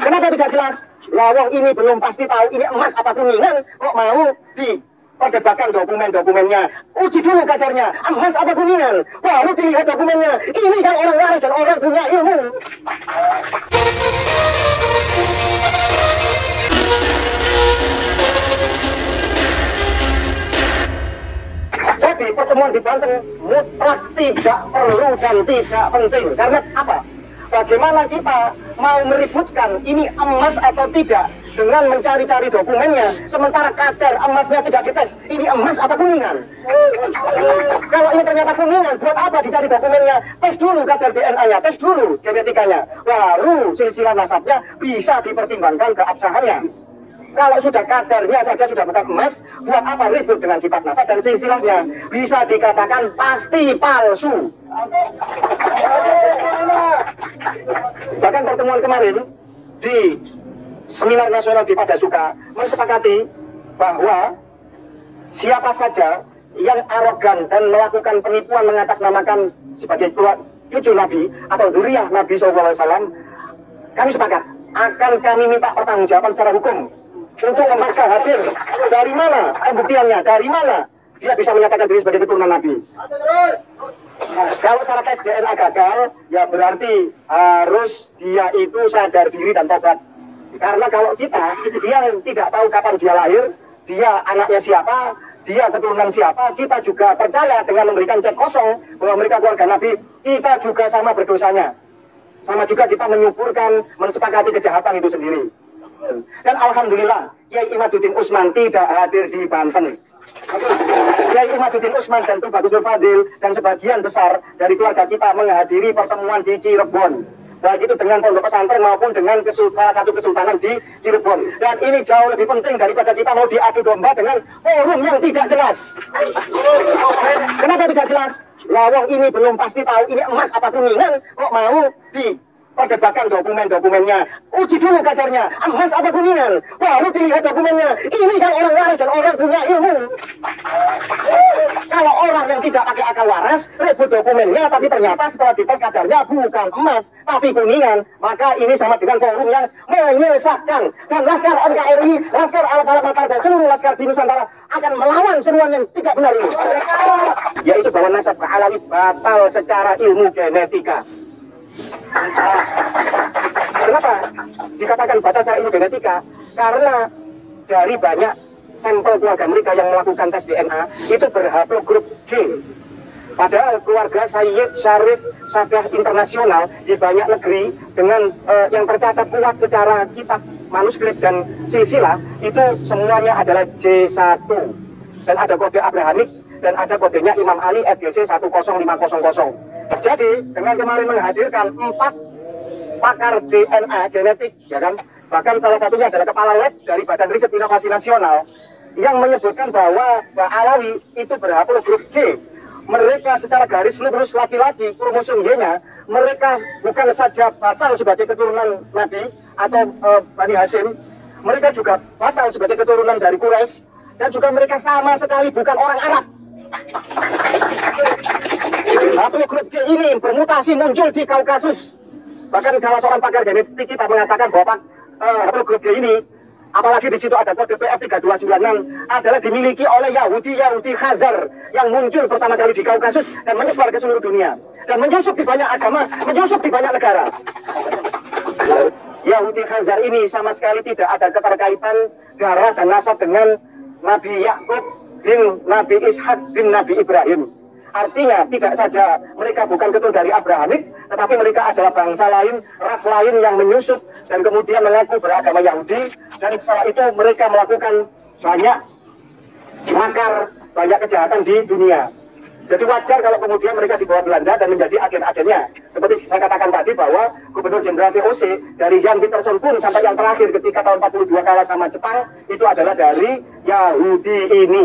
Kenapa tidak jelas? Lawang ini belum pasti tahu ini emas apa kuningan, kok mau diperdebatkan dokumen-dokumennya. Uji dulu kadarnya, emas apa kuningan, baru dilihat dokumennya. Ini yang orang waras dan orang punya ilmu. Jadi pertemuan di Banten mutlak tidak perlu dan tidak penting. Karena apa? Bagaimana kita mau meributkan ini emas atau tidak dengan mencari-cari dokumennya, sementara kadar emasnya tidak dites. Ini emas apa kuningan? Kalau ini ternyata kuningan, buat apa dicari dokumennya? Tes dulu kadar DNA-nya, tes dulu genetikanya, baru silsilah nasabnya bisa dipertimbangkan keabsahannya. Kalau sudah kadarnya saja sudah bukan emas, buat apa ribut dengan kitab nasab dan silsilahnya? Bisa dikatakan pasti palsu. Bahkan pertemuan kemarin di seminar nasional di Padasuka mensepakati bahwa siapa saja yang arogan dan melakukan penipuan mengatasnamakan sebagai cucu Nabi atau dzurriyyah Nabi SAW, kami sepakat akan kami minta pertanggungjawaban secara hukum untuk memaksa hadir. Dari mana pembuktiannya? Dari mana dia bisa menyatakan diri sebagai keturunan Nabi? Kalau secara tes DNA gagal, ya berarti harus dia itu sadar diri dan tobat. Karena kalau kita, dia tidak tahu kapan dia lahir, dia anaknya siapa, dia keturunan siapa, kita juga percaya dengan memberikan cek kosong bahwa mereka keluarga Nabi, kita juga sama berdosanya. Sama juga kita menyuburkan, mensepakati kejahatan itu sendiri. Dan alhamdulillah, Kiai Imaduddin Usman tidak hadir di Banten. Kiai Imaduddin Usman dan Tubagus Nur Fadil dan sebagian besar dari keluarga kita menghadiri pertemuan di Cirebon, baik itu dengan pondok pesantren maupun dengan salah satu kesultanan di Cirebon. Dan ini jauh lebih penting daripada kita mau diadu domba dengan forum yang tidak jelas. Kenapa tidak jelas? Lawang ini belum pasti tahu ini emas apa kuningan, kok mau diperdebatkan dokumen-dokumennya. Uji dulu kadarnya, emas apa kuningan, baru dilihat dokumennya. Ini yang orang waras dan orang punya ilmu. Kalau orang yang tidak pakai akal waras, ribut dokumennya, tapi ternyata setelah dites kadarnya bukan emas, tapi kuningan, maka ini sama dengan forum yang menyesatkan. Dan Laskar NKRI, Laskar Al-Falaq Matar, dan seluruh laskar di Nusantara akan melawan seruan yang tidak benar ini. Yaitu bahwa nasab Alawi batal secara ilmu genetika. Kenapa dikatakan batal secara ilmu genetika? Karena dari banyak sampel keluarga mereka yang melakukan tes DNA itu berhaplogrup G. Padahal keluarga Sayyid Syarif Sadah Internasional di banyak negeri dengan yang tercatat kuat secara kitab, manuskrip dan silsilah itu semuanya adalah J1. Dan ada kode Abrahamik dan ada kodenya Imam Ali FGC 10500. Jadi dengan kemarin menghadirkan 4 pakar DNA genetik, ya kan? Bahkan salah satunya adalah kepala lab dari Badan Riset Inovasi Nasional yang menyebutkan bahwa Mbak Alawi itu berhaplogrup G. Mereka secara garis lurus laki-laki, kromosom Y-nya, mereka bukan saja batal sebagai keturunan Nabi atau Bani Hashim, mereka juga batal sebagai keturunan dari Quraisy, dan juga mereka sama sekali bukan orang Arab. Haplogrup G ini bermutasi muncul di Kaukasus. Bahkan salah seorang pakar genetik kita mengatakan bahwa haplogrup G ini, apalagi di situ ada kode PF3296, adalah dimiliki oleh Yahudi Khazar yang muncul pertama kali di Kaukasus dan menyebar ke seluruh dunia dan menyusup di banyak agama, menyusup di banyak negara. Yahudi Khazar ini sama sekali tidak ada keterkaitan darah dan nasab dengan Nabi Yakub bin Nabi Ishak bin Nabi Ibrahim. Artinya tidak saja mereka bukan keturunan dari Abrahamik, tetapi mereka adalah bangsa lain, ras lain yang menyusup dan kemudian mengaku beragama Yahudi, dan setelah itu mereka melakukan banyak makar, banyak kejahatan di dunia. Jadi wajar kalau kemudian mereka dibawa Belanda dan menjadi agen-agennya. Seperti saya katakan tadi bahwa Gubernur Jenderal VOC dari Jan Pieterszoon pun sampai yang terakhir ketika tahun 42 kalah sama Jepang itu adalah dari Yahudi ini.